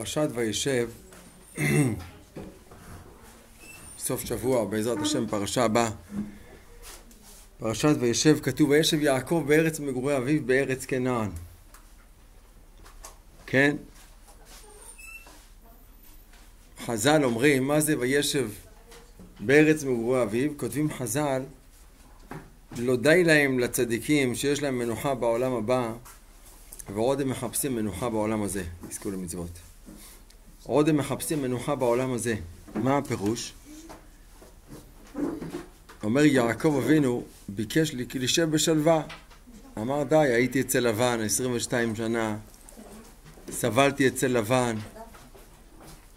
פרשת וישב, סוף שבוע, בעזרת השם, פרשה הבאה. פרשת וישב כתוב, וישב יעקב בארץ מגורי אביו בארץ כנען. כן? חז"ל אומרים, מה זה וישב בארץ מגורי אביו? כותבים חז"ל, לא די להם לצדיקים שיש להם מנוחה בעולם הבא, ועוד הם מחפשים מנוחה בעולם הזה. תזכו למצוות. עוד הם מחפשים מנוחה בעולם הזה. מה הפירוש? אומר יעקב אבינו, ביקש לי כי לשב בשלווה. אמר די, הייתי אצל לבן 22 שנה, סבלתי אצל לבן,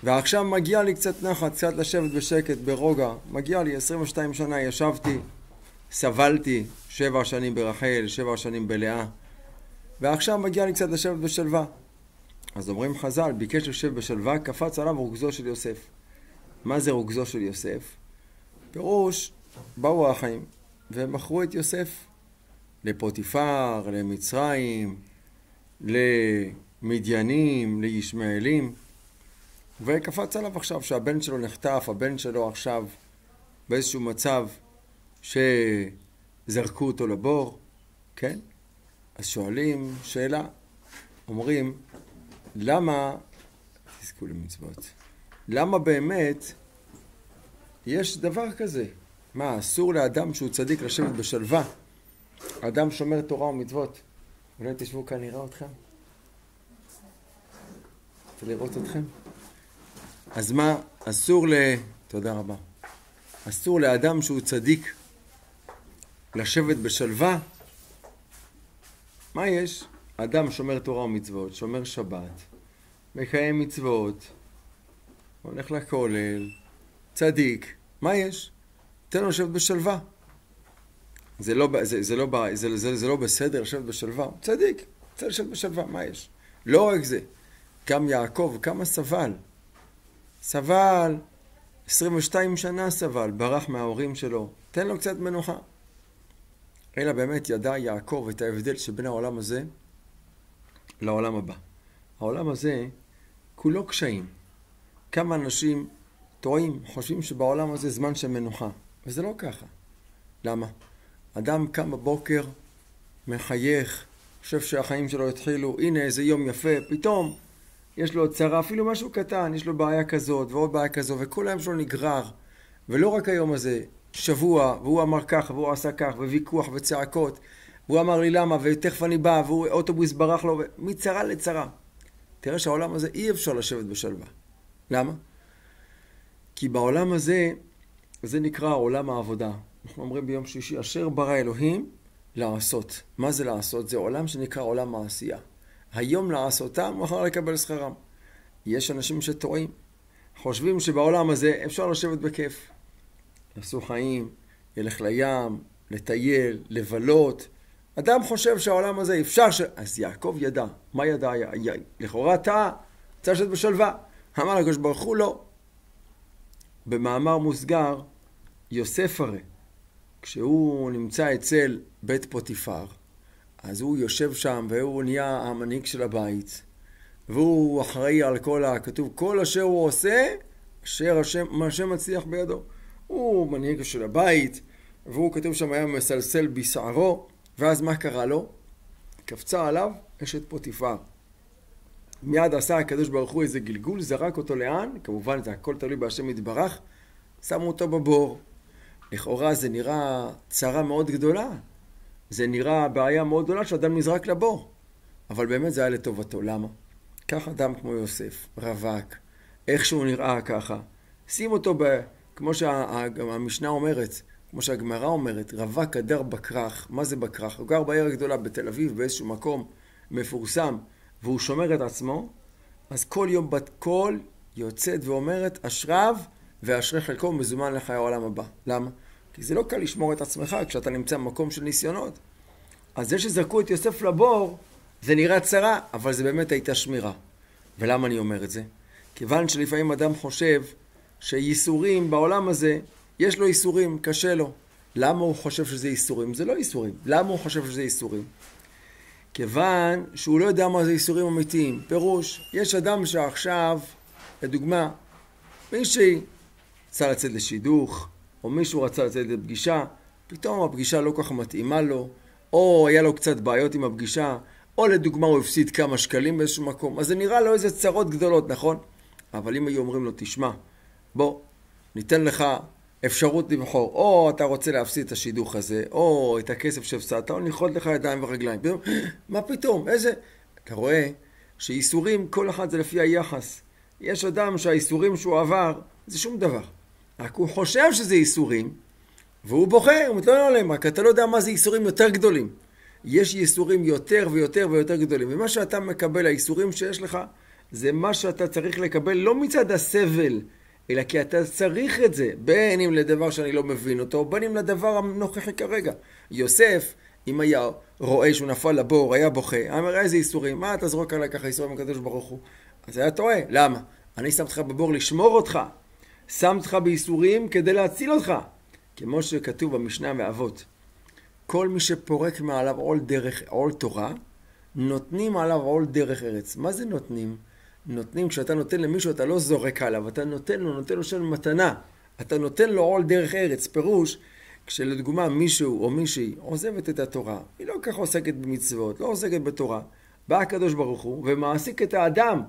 ועכשיו מגיע לי קצת נחת, קצת לשבת בשקט, ברוגע. מגיע לי 22 שנה, ישבתי, סבלתי 7 שנים ברחל, 7 שנים בלאה, ועכשיו מגיע לי קצת לשבת בשלווה. אז אומרים חז"ל, ביקש לשב בשלווה, קפץ עליו רוגזו של יוסף. מה זה רוגזו של יוסף? פירוש, באו החיים ומכרו את יוסף לפוטיפר, למצרים, למדיינים, לישמעאלים, וקפץ עליו עכשיו שהבן שלו נחטף, הבן שלו עכשיו באיזשהו מצב שזרקו אותו לבור, כן? אז שואלים שאלה, אומרים, למה, תזכו למצוות, למה באמת יש דבר כזה? מה, אסור לאדם שהוא צדיק לשבת בשלווה? אדם שומר תורה ומצוות. אולי תשבו כאן, נראה אתכם? רוצה לראות אתכם? אז מה, אסור תודה רבה. אסור לאדם שהוא צדיק לשבת בשלווה? מה יש? אדם שומר תורה ומצוות, שומר שבת, מקיים מצוות, הולך לכולל, צדיק. מה יש? תן לו לשבת בשלווה. זה לא בסדר לשבת בשלווה. צדיק, תן לשבת בשלווה. מה יש? לא רק זה. גם יעקב, כמה סבל. סבל, 22 שנה סבל, ברח מההורים שלו. תן לו קצת מנוחה. אלא באמת ידע יעקב את ההבדל שבין העולם הזה לעולם הבא. העולם הזה כולו קשיים. כמה אנשים טועים, חושבים שבעולם הזה זמן של מנוחה. וזה לא ככה. למה? אדם קם בבוקר, מחייך, חושב שהחיים שלו התחילו, הנה איזה יום יפה, פתאום יש לו צרה, אפילו משהו קטן, יש לו בעיה כזאת ועוד בעיה כזאת, וכל היום שלו נגרר. ולא רק היום הזה, שבוע, והוא אמר כך, והוא עשה כך, וויכוח וצעקות, והוא אמר לי למה, ותכף אני בא, והוא אוטובוס ברח לו, מצרה לצרה. תראה שהעולם הזה אי אפשר לשבת בשלווה. למה? כי בעולם הזה, זה נקרא עולם העבודה. אנחנו אומרים ביום שישי, אשר ברא אלוהים לעשות. מה זה לעשות? זה עולם שנקרא עולם העשייה. היום לעשותם, מחר לקבל שכרם. יש אנשים שטועים, חושבים שבעולם הזה אפשר לשבת בכיף. לעשו חיים, ילך לים, לטייל, לבלות. אדם חושב שהעולם הזה אפשר אז יעקב ידע. מה ידע? לכאורה טעה, צריך לשבת בשלווה. אמר לקדוש ברוך הוא לא. במאמר מוסגר, יוסף הרי, כשהוא נמצא אצל בית פוטיפר, אז הוא יושב שם והוא נהיה המנהיג של הבית, והוא אחראי על כתוב, כל אשר הוא עושה, אשר השם מצליח בידו. הוא מנהיג של הבית, והוא כתוב שם היה מסלסל בשערו, ואז מה קרה לו? קפצה עליו אשת פוטיפר. מיד עשה הקדוש ברוך הוא איזה גלגול, זרק אותו לאן? כמובן זה הכל תלוי בהשם יתברך, שמו אותו בבור. לכאורה זה נראה צרה מאוד גדולה, זה נראה בעיה מאוד גדולה שאדם נזרק לבור, אבל באמת זה היה לטובתו. למה? כך אדם כמו יוסף, רווק, איך שהוא נראה ככה, שים אותו כמו שהמשנה אומרת, כמו שהגמרא אומרת, רווק גר בכרך. מה זה בכרך? הוא גר בעיר הגדולה בתל אביב, באיזשהו מקום מפורסם, והוא שומר את עצמו, אז כל יום בת קול יוצאת ואומרת, אשריו ואשרי חלקו מזומן לחיי העולם הבא. למה? כי זה לא קל לשמור את עצמך כשאתה נמצא במקום של ניסיונות. אז זה שזרקו את יוסף לבור, זה נראה צרה, אבל זה באמת הייתה שמירה. ולמה אני אומר את זה? כיוון שלפעמים אדם חושב שייסורים בעולם הזה, יש לו ייסורים, קשה לו. למה הוא חושב שזה ייסורים? זה לא ייסורים. למה הוא חושב שזה ייסורים? כיוון שהוא לא יודע מה זה איסורים אמיתיים. פירוש, יש אדם שעכשיו, לדוגמה, מישהי רצה לצאת לשידוך, או מישהו רצה לצאת לפגישה, פתאום הפגישה לא כל כך מתאימה לו, או היה לו קצת בעיות עם הפגישה, או לדוגמה הוא הפסיד כמה שקלים באיזשהו מקום, אז זה נראה לו איזה צרות גדולות, נכון? אבל אם היו אומרים לו, תשמע, בוא, ניתן לך אפשרות לבחור, או אתה רוצה להפסיד את השידוך הזה, או את הכסף שהפסדת, או ניחוד לך ידיים ורגליים. מה פתאום? איזה? אתה רואה שאיסורים, כל אחד זה לפי היחס. יש אדם שהאיסורים שהוא עבר, זה שום דבר. רק הוא חושב שזה איסורים, והוא בוחר, הוא מתלונן עליהם, רק אתה לא יודע מה זה איסורים יותר גדולים. יש איסורים יותר ויותר ויותר גדולים, ומה שאתה מקבל, האיסורים שיש לך, זה מה שאתה צריך לקבל לא מצד הסבל, אלא כי אתה צריך את זה, בין אם לדבר שאני לא מבין אותו, בין אם לדבר הנוכחי כרגע. יוסף, אם היה רואה שהוא נפל לבור, היה בוכה, אמר איזה איסורים, מה אתה זרוק עליי ככה איסורים הקדוש ברוך הוא? אז היה טועה, למה? אני שם אותך בבור לשמור אותך, שם אותך באיסורים כדי להציל אותך. כמו שכתוב במשנה מאבות, כל מי שפורק מעליו עול תורה, נותנים עליו עול דרך ארץ. מה זה נותנים? נותנים, כשאתה נותן למישהו, אתה לא זורק עליו, אתה נותן לו של מתנה. אתה נותן לו עול דרך ארץ. פירוש, כשלדוגמה מישהו או מישהי עוזבת את התורה, היא לא כך עוסקת במצוות, לא עוסקת בתורה, בא הקדוש ברוך הוא ומעסיק את האדם,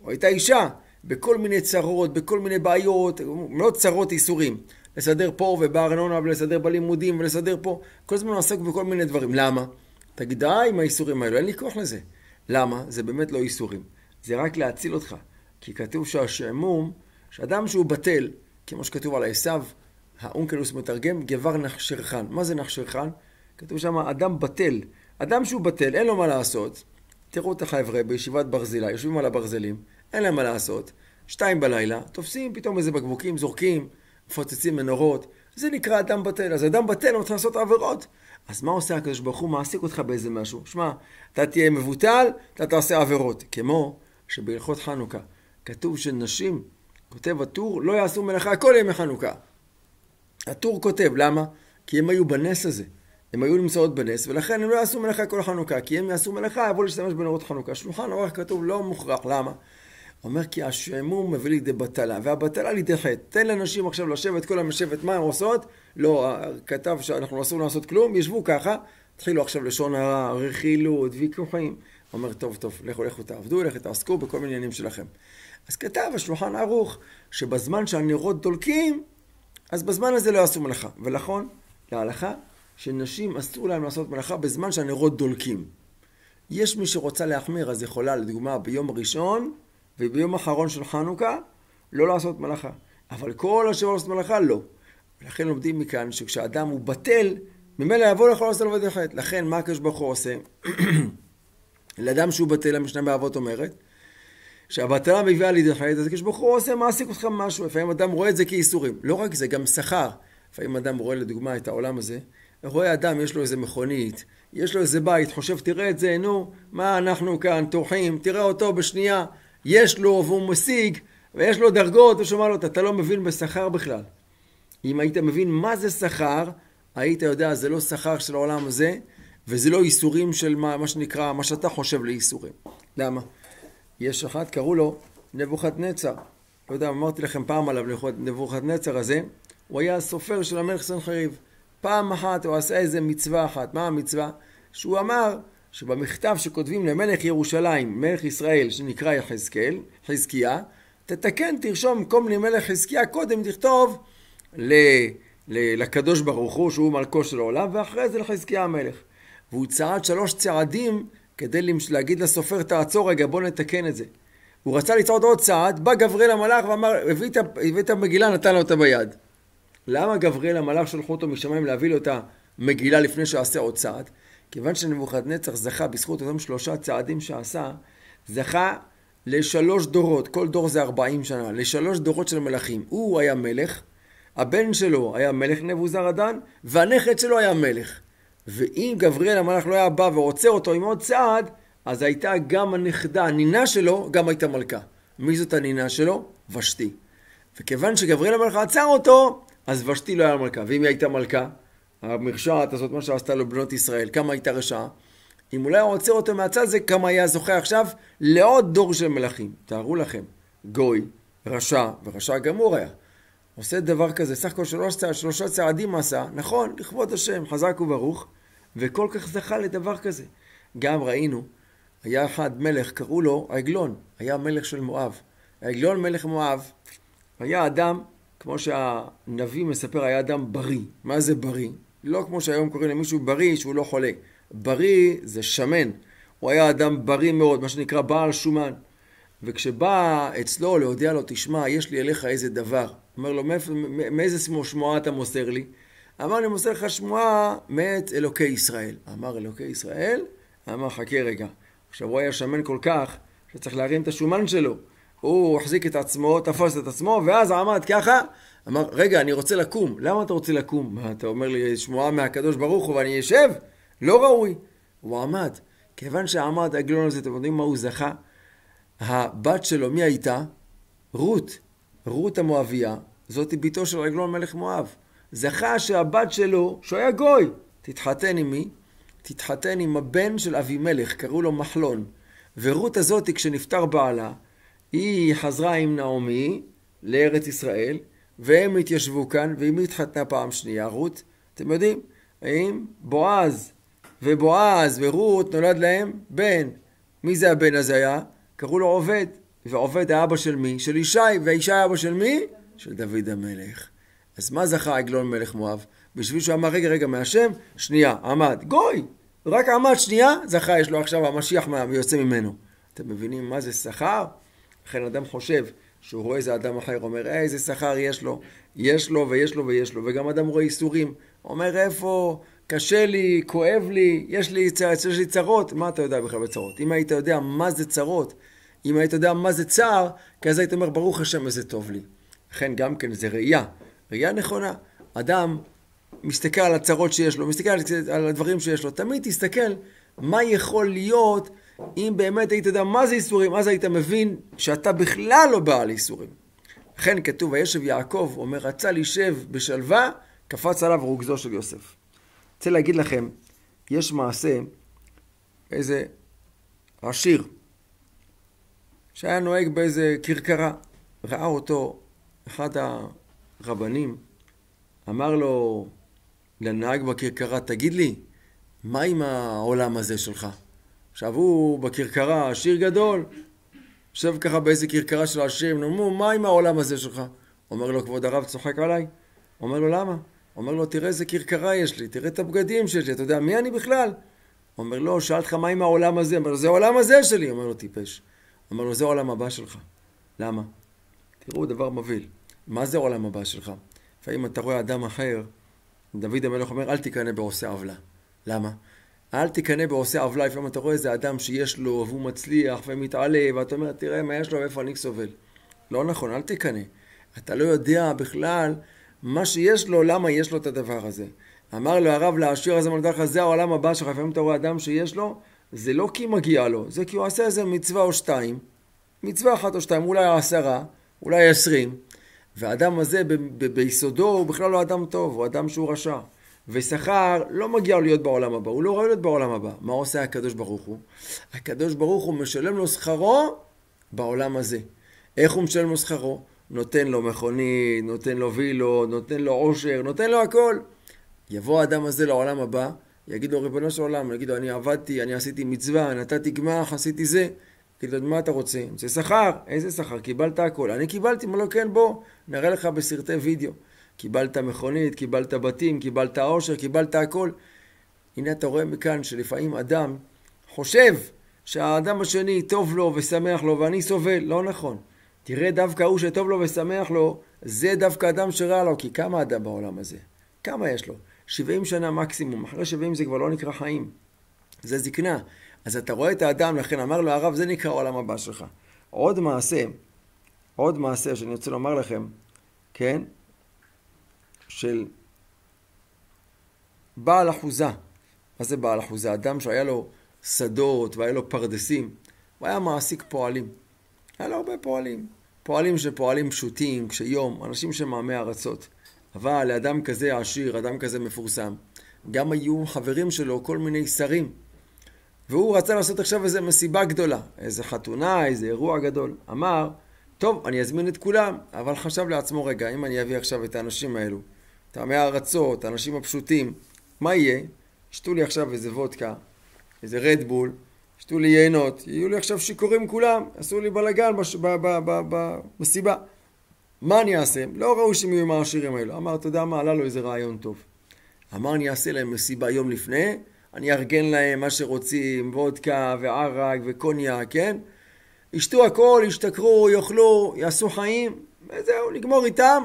או את האישה, בכל מיני צרות, בכל מיני בעיות, מאוד צרות איסורים. לסדר פה ובארנונה ולסדר בלימודים ולסדר פה. כל הזמן עוסק בכל מיני דברים. למה? תגיד, עם האיסורים האלו, אין לי כוח לזה. למה? זה באמת לא איסורים. זה רק להציל אותך. כי כתוב שהשעמום, שאדם שהוא בטל, כמו שכתוב על עשיו, האונקלוס מתרגם, גבר נחשרחן. מה זה נחשרחן? כתוב שם, אדם בטל. אדם שהוא בטל, אין לו מה לעשות. תראו את החבר'ה בישיבת ברזילה, יושבים על הברזלים, אין להם מה לעשות. 2 בלילה, תופסים פתאום איזה בקבוקים, זורקים, מפוצצים מנורות. זה נקרא אדם בטל. אז אדם בטל, הוא צריך לעשות עבירות. אז מה עושה הקדוש ברוך הוא? מעסיק אותך באיזה משהו. שמע, אתה תהיה מבוטל, אתה תעשה עבירות. כמו שבהלכות חנוכה כתוב שנשים, כותב הטור, לא יעשו מלאכה כל ימי חנוכה. הטור כותב, למה? כי הם היו בנס הזה. הם היו נמצאות בנס, ולכן הם לא יעשו מלאכה כל חנוכה. כי הם יעשו מלאכה, יבואו להשתמש בנרות חנוכה. שולחן אורך כתוב, לא מוכרח. למה? אומר כי השעמום מביא לידי בטלה, והבטלה לידי חטא. תן לאנשים עכשיו לשבת, כל המשבת, מה הם עושות? לא, כתב שאנחנו לא אסור לעשות כלום, ישבו ככה, תחילו עכשיו לשון הרע, רכילות, ויכוחים. אומר, טוב, לכו תעבדו, לכו תעסקו בכל מיני עניינים שלכם. אז כתב השולחן ערוך, שבזמן שהנרות דולקים, אז בזמן הזה לא יעשו מלאכה. ולכן, להלכה, שנשים אסור להם לעשות מלאכה בזמן שהנרות דולקים. יש מי שרוצה להחמיר, אז יכולה, לדוגמה, ביום הראשון, וביום האחרון של חנוכה, לא לעשות מלאכה. אבל כל השבוע לעשות מלאכה, לא. ולכן לומדים מכאן שכשאדם הוא בטל, ממילא יבוא לכל עושה לבד יחד. לכן, מה הקדוש ברוך הוא עושה? לאדם שהוא בטל, המשנה באבות אומרת, שהבטלה מביאה לידי חטא, אז הקדוש ברוך הוא עושה מעסיק אותך משהו. לפעמים אדם רואה את זה כאיסורים. לא רק זה, גם שכר. לפעמים אדם רואה לדוגמה את העולם הזה, רואה אדם, יש לו איזה מכונית, יש לו איזה בית, חושב, תראה את זה, נו, מה אנחנו כאן, תורכים, תראה אותו בשנייה, יש לו והוא משיג, ויש לו דרגות, ושומע לו, אתה לא מבין בשכר בכלל. אם היית מבין מה זה שכר, היית יודע, זה לא שכר של העולם הזה, וזה לא איסורים של מה שנקרא, מה שאתה חושב לאיסורים. למה? יש אחד, קראו לו נבוכדנצר. לא יודע, אמרתי לכם פעם עליו, נבוכדנצר הזה, הוא היה הסופר של המלך סנחריב. פעם אחת הוא עשה איזה מצווה אחת. מה המצווה? שהוא אמר שבמכתב שכותבים למלך ירושלים, מלך ישראל, שנקרא חזקיה, תתקן, תרשום במקום למלך חזקיה, קודם תכתוב לקדוש ברוך הוא, שהוא מלכו של העולם, ואחרי זה לחזקיה המלך. והוא צעד 3 צעדים כדי להגיד לסופר, תעצור רגע, בוא נתקן את זה. הוא רצה לצעוד עוד צעד, בא גבריאל המלאך ואמר, הביא את המגילה, נתן לו אותה ביד. למה גבריאל המלאך שלחו אותו משמיים להביא לו את המגילה לפני שעשה עוד צעד? כיוון שנבוכדנצר זכה בזכות אותם 3 צעדים שעשה, זכה ל3 דורות, כל דור זה 40 שנה, ל3 דורות של מלכים. הוא היה מלך, הבן שלו היה מלך נבוזראדן, והנכד שלו היה מלך. ואם גבריאל המלאך לא היה בא ועוצר אותו עם עוד צעד, אז הייתה גם הנכדה, הנינה שלו, גם הייתה מלכה. מי זאת הנינה שלו? ושתי. וכיוון שגבריאל המלאך עצר אותו, אז ושתי לא היה מלכה. ואם היא הייתה מלכה, המרשעת הזאת, מה שעשתה לו בנות ישראל, כמה הייתה רשעה? אם אולי הוא עוצר אותו מהצד, זה כמה היה זוכה עכשיו לעוד דור של מלכים. תארו לכם, גוי, רשע, ורשע גמור היה. עושה דבר כזה, סך הכל שלושה צעדים עשה, נכון, לכבוד השם, חזק וברוך, וכל כך זכה לדבר כזה. גם ראינו, היה אחד מלך, קראו לו עגלון, היה מלך של מואב. עגלון מלך מואב, היה אדם, כמו שהנביא מספר, היה אדם בריא. מה זה בריא? לא כמו שהיום קוראים למישהו בריא שהוא לא חולה. בריא זה שמן. הוא היה אדם בריא מאוד, מה שנקרא בעל שומן. וכשבא אצלו להודיע לו, תשמע, יש לי אליך איזה דבר. אומר לו, מאיזה שמועה אתה מוסר לי? אמר, אני מוסר לך שמועה מאת אלוקי ישראל. אמר, אלוקי ישראל? אמר, חכה רגע. עכשיו הוא היה שמן כל כך, שצריך להרים את השומן שלו. הוא החזיק את עצמו, תפס את עצמו, ואז עמד ככה, אמר, רגע, אני רוצה לקום. למה אתה רוצה לקום? מה, אתה אומר לי, שמועה מהקדוש ברוך הוא ואני ישב? לא ראוי. הוא עמד. כיוון שעמד העגלון הזה, אתם יודעים מה הוא זכה? הבת שלו, מי הייתה? רות. רות המואביה, זאת ביתו של עגלון מלך מואב. זכה שהבת שלו, שהוא היה גוי, תתחתן עם מי? תתחתן עם הבן של אבימלך, קראו לו מחלון. ורות הזאת, כשנפטר בעלה, היא חזרה עם נעמי לארץ ישראל, והם התיישבו כאן, והיא התחתנה פעם שנייה, רות. אתם יודעים? עם בועז ורות נולד להם בן. מי זה הבן הזה היה? קראו לו עובד. ועובד האבא של מי? של ישי. וישי האבא של מי? של דוד המלך. אז מה זכה עגלון מלך מואב? בשביל שהוא אמר רגע מהשם, שנייה, עמד. גוי! רק עמד שנייה, זכה, יש לו עכשיו המשיח יוצא ממנו. אתם מבינים מה זה שכר? לכן אדם חושב שהוא רואה איזה אדם אחר, אומר, איזה שכר יש לו. יש לו ויש לו ויש לו. וגם אדם רואה איסורים. אומר, איפה? קשה לי, כואב לי, יש לי צרות. מה אתה יודע בכלל בצרות? אם היית יודע מה זה צרות, אם היית יודע מה זה צער, כזה היית אומר, ברוך השם, איזה טוב לי. לכן גם כן זה ראייה נכונה. אדם מסתכל על הצרות שיש לו, מסתכל על הדברים שיש לו. תמיד תסתכל מה יכול להיות אם באמת היית יודע מה זה איסורים, אז היית מבין שאתה בכלל לא בעל איסורים. לכן כתוב, וישב יעקב, אומר, רצה להישב בשלווה, קפץ עליו רוגזו של יוסף. רוצה להגיד לכם, יש מעשה, איזה עשיר, שהיה נוהג באיזה כרכרה, ראה אותו אחד הרבנים, אמר לו לנהג בכרכרה, תגיד לי, מה עם העולם הזה שלך? עכשיו הוא בכרכרה, עשיר גדול, יושב ככה באיזה כרכרה של עשירים, נאמרו, מה עם העולם הזה שלך? אומר לו, כבוד הרב צוחק עליי. אומר לו, למה? אומר לו, תראה איזה כרכרה יש לי, תראה את הבגדים שיש לי, אתה יודע, מי אני בכלל? אומר לו, שאלת לך מה עם העולם הזה? אומר לו, זה העולם הזה שלי. אומר לו, טיפש. אומר לו, זה העולם הבא שלך. למה? תראו, דבר מבהיל. מה זה העולם הבא שלך? לפעמים אתה רואה אדם אחר, דוד המלך אומר, אל תקנא בעושה עוולה. למה? אל תקנא בעושה עוולה. לפעמים אתה רואה איזה אדם שיש לו, והוא מצליח ומתעלה, ואתה אומר, תראה מה יש לו ואיפה אני סובל. לא נכון, אל תקנא. אתה לא יודע בכלל מה שיש לו, למה יש לו את הדבר הזה. אמר לו הרב לעשיר הזה, זה העולם הבא שלך. לפעמים אתה רואה אדם שיש לו, זה לא כי מגיע לו, זה כי הוא עשה איזה מצווה או שתיים, מצווה אחת או שתיים, אולי 10, אולי 20, והאדם הזה ביסודו הוא בכלל לא אדם טוב, הוא אדם שהוא רשע. ושכר לא מגיע לו להיות בעולם הבא, הוא לא רואה להיות בעולם הבא. מה עושה הקדוש ברוך הוא? הקדוש ברוך הוא משלם לו שכרו בעולם הזה. איך הוא משלם לו שכרו? נותן לו מכונית, נותן לו וילות, נותן לו עושר, נותן לו הכל. יבוא האדם הזה לעולם הבא, יגיד לו, ריבונו של עולם, יגיד לו, אני עבדתי, אני עשיתי מצווה, נתתי גמח, עשיתי זה. יגיד לו, מה אתה רוצה? זה שכר. איזה שכר? קיבלת הכל. אני קיבלתי, מה לא כן, בוא, נראה לך בסרטי וידאו. קיבלת מכונית, קיבלת בתים, קיבלת עושר, קיבלת הכל. הנה אתה רואה מכאן שלפעמים אדם חושב שהאדם השני טוב לו ושמח לו ואני סובל. לא נכון. תראה דווקא הוא שטוב לו ושמח לו, זה דווקא אדם שרע לו, כי כמה אדם בעולם הזה? כמה יש לו? 70 שנה מקסימום, אחרי 70 זה כבר לא נקרא חיים. זה זקנה. אז אתה רואה את האדם, לכן אמר לו הרב, זה נקרא העולם הבא שלך. עוד מעשה שאני רוצה לומר לכם, כן? של בעל אחוזה. מה זה בעל אחוזה? אדם שהיה לו שדות והיה לו פרדסים, הוא היה מעסיק פועלים. היה לו הרבה פועלים. פועלים שפועלים פשוטים, כשיום, אנשים שמעמי ארצות. אבל לאדם כזה עשיר, אדם כזה מפורסם, גם היו חברים שלו כל מיני שרים. והוא רצה לעשות עכשיו איזו מסיבה גדולה, איזו חתונה, איזה אירוע גדול. אמר, טוב, אני אזמין את כולם, אבל חשב לעצמו רגע, אם אני אביא עכשיו את האנשים האלו, את עמי הארצות, האנשים הפשוטים, מה יהיה? ישתו לי עכשיו איזה וודקה, איזה רדבול, ישתו לי יינות, יהיו לי עכשיו שיכורים כולם, עשו לי בלגן במסיבה. מה אני אעשה? לא ראו שהם יהיו עם העשירים האלו. אמר, אתה יודע מה, עלה לו איזה רעיון טוב. אמר, אני אעשה להם מסיבה יום לפני, אני ארגן להם מה שרוצים, וודקה וערק וקוניה, כן? ישתו הכל, ישתכרו, יאכלו, יעשו חיים, וזהו, נגמור איתם.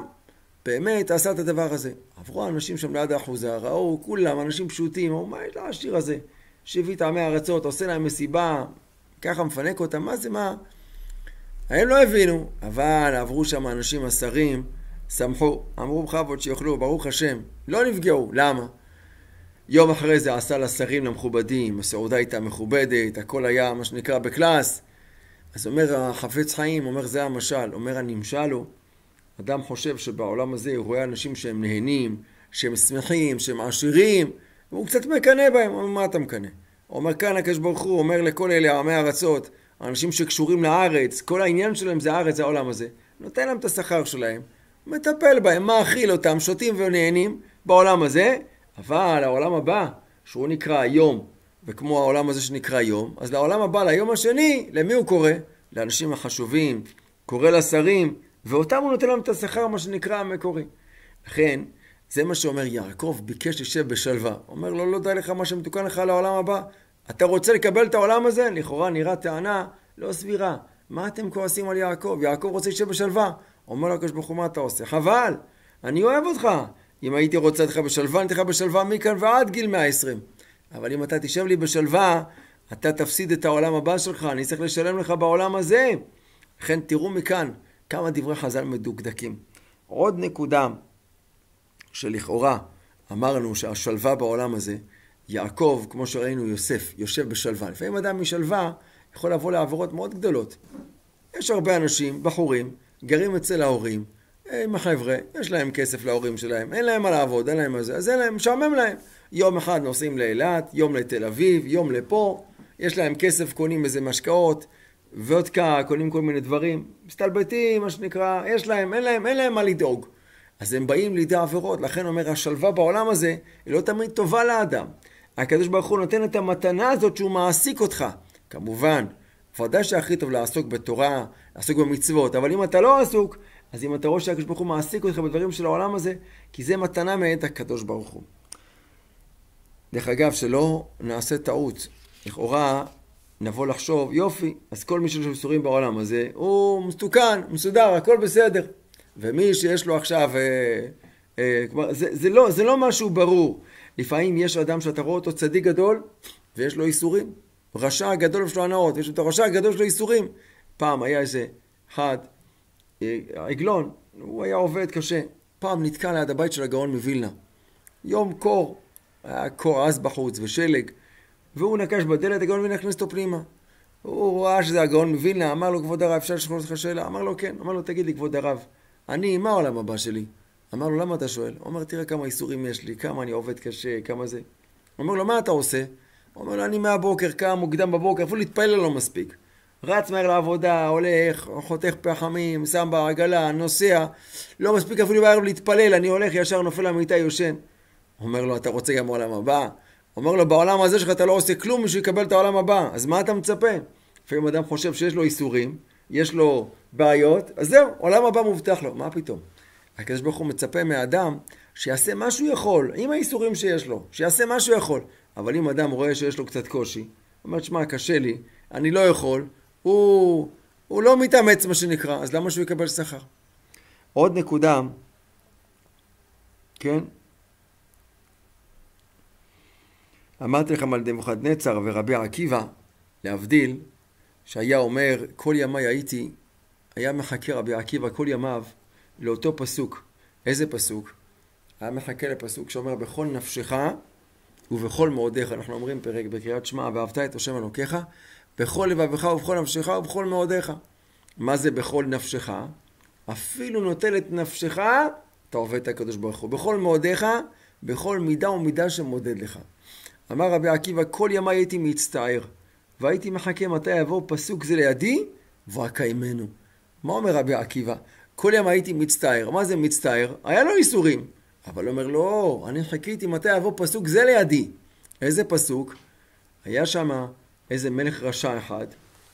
באמת, עשה את הדבר הזה. עברו האנשים שם ליד האחוזה, ראו כולם, אנשים פשוטים, אמרו, מה יש לעשיר הזה? שהביא את עמי הארצות, עושה להם מסיבה, ככה מפנק אותם, מה זה מה? הם לא הבינו, אבל עברו שם אנשים השרים, שמחו, אמרו בכבוד שיאכלו, ברוך השם, לא נפגעו, למה? יום אחרי זה עשה לשרים למכובדים, הסעודה הייתה מכובדת, הכל היה מה שנקרא בקלאס. אז אומר החפץ חיים, אומר זה המשל, אומר הנמשל הוא, אדם חושב שבעולם הזה הוא רואה אנשים שהם נהנים, שהם שמחים, שהם עשירים, והוא קצת מקנה בהם. אומר, מה אתה מקנה? אומר כאן הקדוש ברוך הוא, אומר לכל אלה עמי הארצות, האנשים שקשורים לארץ, כל העניין שלהם זה הארץ, זה העולם הזה, נותן להם את השכר שלהם, מטפל בהם, מאכיל אותם, שותים ונהנים בעולם הזה, אבל העולם הבא, שהוא נקרא יום, וכמו העולם הזה שנקרא יום, אז לעולם הבא, ליום השני, למי הוא קורא? לאנשים החשובים, קורא לשרים, ואותם הוא נותן להם את השכר, מה שנקרא המקורי. לכן, זה מה שאומר יעקב, ביקש לשב בשלווה. אומר לו, לא די לך מה שמתוקן לך לעולם הבא. אתה רוצה לקבל את העולם הזה? לכאורה נראה טענה לא סבירה. מה אתם כועסים על יעקב? יעקב רוצה לשב בשלווה. אומר לו הקדוש ברוך הוא, מה אתה עושה? חבל, אני אוהב אותך. אם הייתי רוצה אותך בשלווה, אני אתך בשלווה מכאן ועד גיל 120. אבל אם אתה תשב לי בשלווה, אתה תפסיד את העולם הבא שלך, אני צריך לשלם לך בעולם הזה. לכן תראו מכאן כמה דברי חז"ל מדוקדקים. עוד נקודה שלכאורה אמרנו שהשלווה בעולם הזה, יעקב, כמו שראינו יוסף, יושב בשלווה. לפעמים אדם משלווה יכול לבוא לעבירות מאוד גדולות. יש הרבה אנשים, בחורים, גרים אצל ההורים, עם החבר'ה, יש להם כסף להורים שלהם, אין להם מה לעבוד, אין להם מה זה, אז אין להם, משעמם להם. יום אחד נוסעים לאילת, יום לתל אביב, יום לפה, יש להם כסף, קונים איזה משקאות, וודקה, קונים כל מיני דברים, מסתלבטים, מה שנקרא, יש להם, אין להם מה לדאוג. אז הם באים לידי עבירות, לכן אומר, השלווה בעולם הזה, היא לא תמיד טובה לאדם. הקדוש ברוך הוא נותן את המתנה הזאת שהוא מעסיק אותך. כמובן, ודאי שהכי טוב לעסוק בתורה, לעסוק במצוות, אבל אם אתה לא עסוק, אז אם אתה רואה שהקדוש ברוך הוא מעסיק אותך בדברים של העולם הזה, כי זה מתנה מאת הקדוש ברוך הוא. דרך אגב, שלא נעשה טעות. לכאורה נבוא לחשוב, יופי, אז כל מי שיש לו איסורים בעולם הזה, הוא מתוקן, מסודר, הכל בסדר. ומי שיש לו עכשיו, זה לא משהו ברור. לפעמים יש אדם שאתה רואה אותו צדיק גדול, ויש לו איסורים. רשע גדול יש לו הנאות, יש לו את הרשע הגדול שלו איסורים. פעם היה איזה אחד, עגלון, הוא היה עובד קשה. פעם נתקע ליד הבית של הגאון מווילנה. יום קור, היה קור עז בחוץ ושלג, והוא נקש בדלת, הגאון מווילנה הכניס אותו פנימה. הוא ראה שזה הגאון מווילנה, אמר לו, כבוד הרב, אפשר לשאול אותך שאלה? אמר לו, כן. אמר לו, תגיד לי, כבוד הרב, מה העולם הבא שלי? אמר לו, למה אתה שואל? הוא אומר, תראה כמה איסורים יש לי, כמה אני עובד קשה, כמה זה. הוא אומר לו, מה אתה עושה? הוא אומר לו, אני מהבוקר, קם מוקדם בבוקר, אפילו להתפלל לא מספיק. רץ מהר לעבודה, הולך, חותך פחמים, שם בעגלה, נוסע, לא מספיק אפילו בערב להתפלל, אני הולך ישר נופל למיטה יושן. הוא אומר לו, אתה רוצה גם העולם הבא? הוא אומר לו, בעולם הזה שלך אתה לא עושה כלום בשביל לקבל את העולם הבא, אז מה אתה מצפה? לפעמים אדם חושב שיש לו איסורים, יש לו בעיות, אז זהו, עולם הבא מובטח לו. מה פתאום? הקדוש ברוך הוא מצפה מהאדם שיעשה מה שהוא יכול, עם האיסורים שיש לו, שיעשה מה שהוא יכול. אבל אם אדם רואה שיש לו קצת קושי, הוא אומר, שמע, קשה לי, אני לא יכול, הוא לא מתאמץ מה שנקרא, אז למה שהוא יקבל שכר? עוד נקודה, כן? אמרתי לכם על נבוכדנצר ורבי עקיבא, להבדיל, שהיה אומר, כל ימי הייתי, היה מחכה רבי עקיבא כל ימיו לאותו פסוק. איזה פסוק? היה מחכה לפסוק שאומר, בכל נפשך ובכל מאודיך. אנחנו אומרים פרק בקריאת שמע, ואהבת את השם אלוקיך, בכל לבבך ובכל נפשך ובכל מאודיך. מה זה בכל נפשך? אפילו נוטל את נפשך, אתה עובד את הקדוש ברוך הוא. בכל מאודיך, בכל מידה ומידה שמודד לך. אמר רבי עקיבא, כל ימי הייתי מצטער, והייתי מחכה מתי יבוא פסוק זה לידי, ואקיימנו. מה אומר רבי עקיבא? כל ימי הייתי מצטער. מה זה מצטער? היה לו איסורים. אבל הוא אומר, לא, אני חיכיתי מתי יבוא פסוק זה לידי. איזה פסוק? היה שם איזה מלך רשע אחד,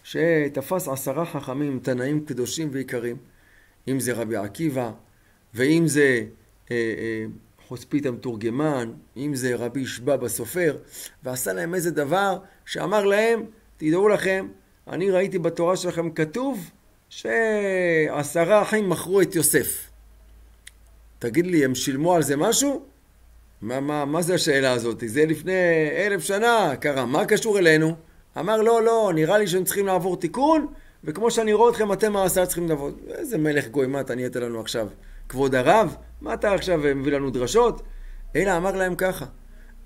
שתפס 10 חכמים, תנאים קדושים ויקרים, אם זה רבי עקיבא, ואם זה חוספית המתורגמן, אם זה רבי ישבע בסופר, ועשה להם איזה דבר שאמר להם, תדעו לכם, אני ראיתי בתורה שלכם כתוב ש10 אחים מכרו את יוסף. תגיד לי, הם שילמו על זה משהו? מה זה השאלה הזאת? זה לפני 1000 שנה קרה, מה קשור אלינו? אמר, לא, נראה לי שהם צריכים לעבור תיקון, וכמו שאני רואה אתכם, אתם העשה צריכים לעבוד. איזה מלך גוי, מה אתה נהיית לנו עכשיו? כבוד הרב? מה אתה עכשיו מביא לנו דרשות? אלא אמר להם ככה.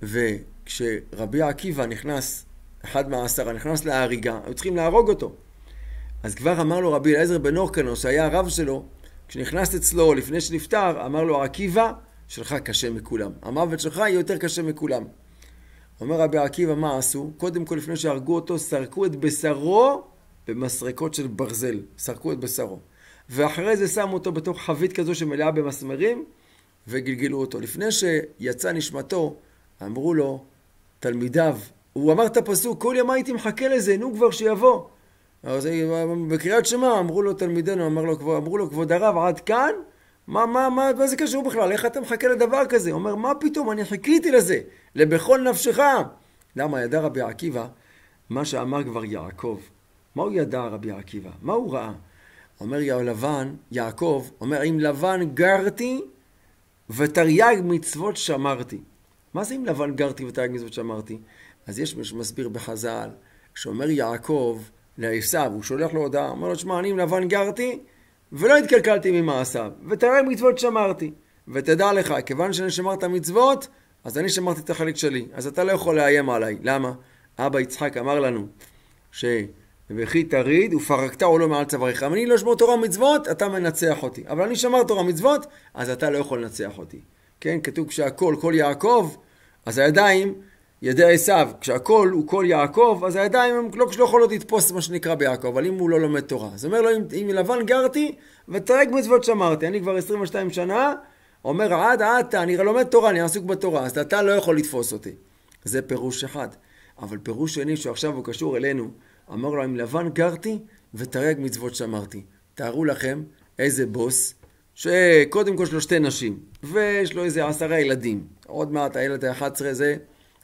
וכשרבי עקיבא נכנס, אחד מה10, נכנס להריגה, היו צריכים להרוג אותו. אז כבר אמר לו רבי אליעזר בן הורקנוס, שהיה הרב שלו, כשנכנס אצלו לפני שנפטר, אמר לו, עקיבא, שלך קשה מכולם. המוות שלך יהיה יותר קשה מכולם. אומר רבי עקיבא, מה עשו? קודם כל, לפני שהרגו אותו, סרקו את בשרו במסרקות של ברזל. סרקו את בשרו. ואחרי זה שמו אותו בתוך חבית כזו שמלאה במסמרים, וגלגלו אותו. לפני שיצא נשמתו, אמרו לו, תלמידיו, הוא אמר את הפסוק, כל ימי הייתי מחכה לזה, נו כבר שיבוא. אז בקריאת שמע אמרו לו תלמידנו, אמרו לו כבוד הרב, עד כאן? מה זה קשור בכלל? איך אתה מחכה לדבר כזה? הוא אומר, מה פתאום? אני חיכיתי לזה, לבכל נפשך. למה ידע רבי עקיבא? מה שאמר כבר יעקב. מה הוא ידע רבי עקיבא? מה הוא ראה? אומר יעקב, אומר, עם לבן גרתי ותרי"ג מצוות שמרתי. מה זה עם לבן גרתי ותרי"ג מצוות שמרתי? אז יש מי שמסביר בחז"ל, שאומר יעקב לעשיו, הוא שולח לו הודעה, אומר לו, שמע, אני עם לבן גרתי ולא התקלקלתי ממעשיו, ותרי"ג מצוות שמרתי. ותדע לך, כיוון שאני שמרת מצוות, אז אני שמרתי את החלק שלי. אז אתה לא יכול לאיים עליי. למה? אבא יצחק אמר לנו, וכי תריד ופרקת עולו מעל צוואריך. אם אני לא אשמור תורה ומצוות, אתה מנצח אותי. אבל אני שמר תורה ומצוות, אז אתה לא יכול לנצח אותי. כן, כתוב כשהכל קול יעקב, אז הידיים, ידי עשיו, כשהכל הוא קול יעקב, אז הידיים הם לא יכולות לתפוס מה שנקרא ביעקב, אבל אם הוא לא לומד תורה. אז אומר לו, אם לבן גרתי ותרי"ג מצוות שמרתי, אני כבר 22 שנה, אומר, עד, אני לומד תורה, אני עסוק בתורה, אז אתה לא יכול לתפוס אותי. זה פירוש אחד. אבל פירוש שני, שעכשיו הוא קשור אלינו, אמר לו, עם לבן גרתי ותרי"ג מצוות שמרתי. תארו לכם איזה בוס, שקודם כל יש לו 2 נשים, ויש לו איזה 10 ילדים. עוד מעט הילד ה-11 זה